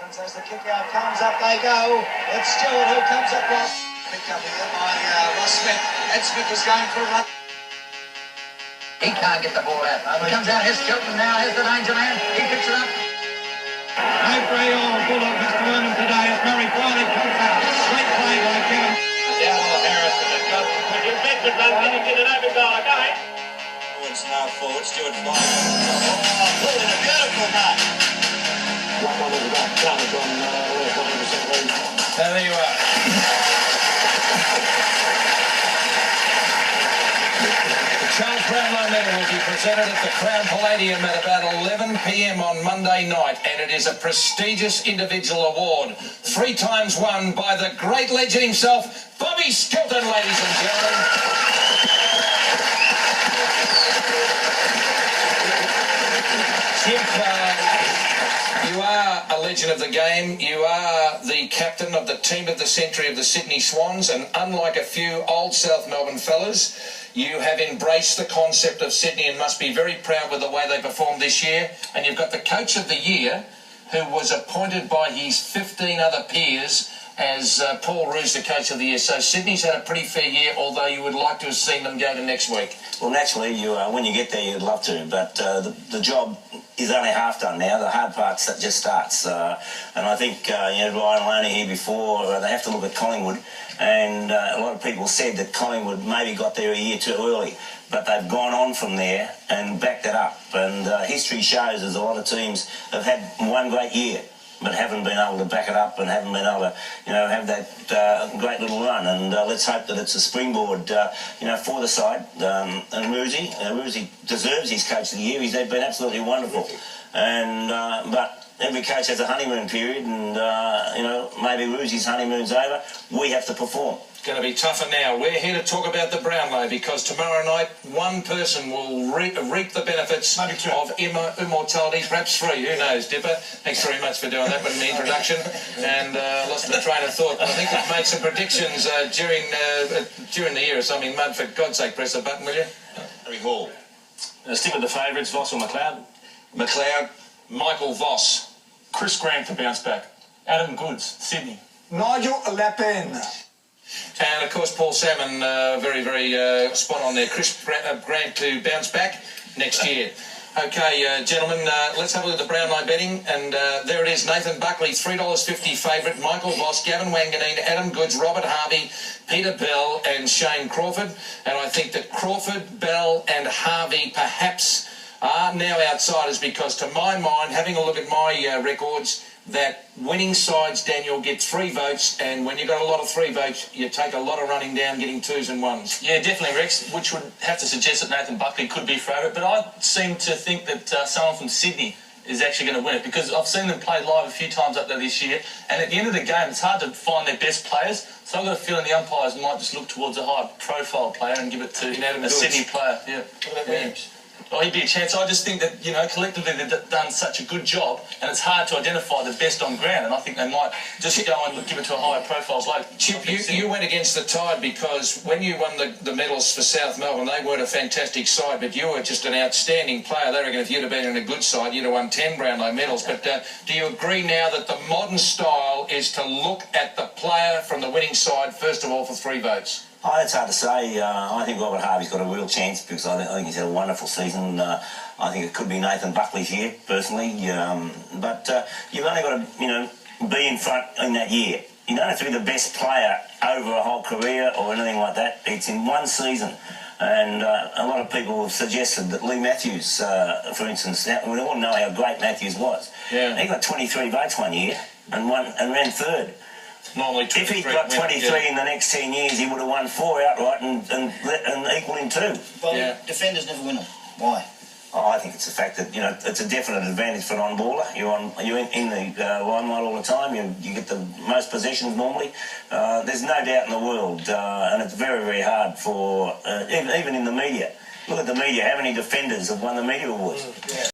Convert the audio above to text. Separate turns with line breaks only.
As the kick out comes up, they go. It's Stewart who comes up well. Picked up here by Ross Smith. Ed Smith is going for a run.
He can't get the ball out. He comes out, here's Skilton now, here's the danger man. He picks it up.
No grey old bulldog has to earn him today as Murray Wiley comes out. Great play by Kevin.
Down on Harrison. When you bet the run, then you get an open goal again.
It's now forward. Stewart flying. Oh, pulled in a beautiful mark.
There you are. The Charles Brownlow medal will be presented at the Crown Palladium at about 11 p.m. on Monday night, and it is a prestigious individual award, 3 times won by the great legend himself, Bobby Skilton, ladies and gentlemen. You are a legend of the game. You are the captain of the team of the century of the Sydney Swans, and unlike a few old South Melbourne fellas, you have embraced the concept of Sydney and must be very proud with the way they performed this year. And you've got the coach of the year, who was appointed by his 15 other peers as Paul Roos, the coach of the year. So Sydney's had a pretty fair year, although you would like to have seen them go to next week.
Well, naturally, when you get there, you'd love to, but the job is only half done now. The hard part just starts. And I think, Ryan Loney here before, they have to look at Collingwood. And a lot of people said that Collingwood maybe got there a year too early, but they've gone on from there and backed it up. And history shows there's a lot of teams have had one great year, but haven't been able to back it up and haven't been able to, have that great little run. And let's hope that it's a springboard, for the side. And Roosie deserves his coach of the year. He's been absolutely wonderful. And but every coach has a honeymoon period, and maybe Roosie's honeymoon's over. We have to perform.
It's going to be tougher now. We're here to talk about the Brownlow because tomorrow night one person will reap the benefits of immortality, perhaps 3. Who knows, Dipper? Thanks very much for doing that with the introduction. And lost my train of thought. But I think we've made some predictions during the year or something. Mud, for God's sake, press the button, will you?
Harry Hall.
Stick with the favourites, Voss or McLeod.
McLeod, Michael Voss.
Chris Grant to bounce back. Adam Goods, Sydney.
Nigel Leppin.
And, of course, Paul Salmon, very, very spot on there. Chris Grant to bounce back next year. OK, gentlemen, let's have a look at the Brownlow betting. And there it is. Nathan Buckley, $3.50 favourite. Michael Voss, Gavin Wanganeen, Adam Goods, Robert Harvey, Peter Bell and Shane Crawford. And I think that Crawford, Bell and Harvey perhaps are now outsiders because, to my mind, having a look at my records, that winning sides, Daniel, get 3 votes, and when you've got a lot of 3 votes, you take a lot of running down, getting 2s and 1s.
Yeah, definitely, Rex, which would have to suggest that Nathan Buckley could be favourite, but I seem to think that someone from Sydney is actually going to win it because I've seen them play live a few times up there this year, and at the end of the game, it's hard to find their best players, so I've got a feeling the umpires might just look towards a high-profile player and give it to a Sydney player. Yeah. What about Williams? Oh, he'd be a chance. I just think that, collectively they've done such a good job and it's hard to identify the best on ground, and I think they might just go and give it to a higher profile. Like
Chip, you went against the tide because when you won the medals for South Melbourne, they weren't a fantastic side, but you were just an outstanding player. They reckon if you'd have been in a good side, you'd have won 10 Brownlow medals. But do you agree now that the modern style is to look at the player from the winning side, first of all, for 3 votes?
Oh, that's hard to say. I think Robert Harvey's got a real chance because I think he's had a wonderful season. I think it could be Nathan Buckley's year, personally. But you've only got to, be in front in that year. You don't have to be the best player over a whole career or anything like that. It's in one season. And a lot of people have suggested that Lee Matthews, for instance, we all know how great Matthews was.
Yeah.
He got 23 votes one year and ran 3rd.
Normally
if he'd got 23 in the next 10 years, he would have won 4 outright and equal in 2.
Well, defenders never win them. Why?
Oh, I think it's the fact that, it's a definite advantage for an on-baller. You're in the limelight all the time. You get the most possessions normally. There's no doubt in the world, and it's very, very hard for, even in the media. Look at the media. How many defenders have won the media awards? Yeah.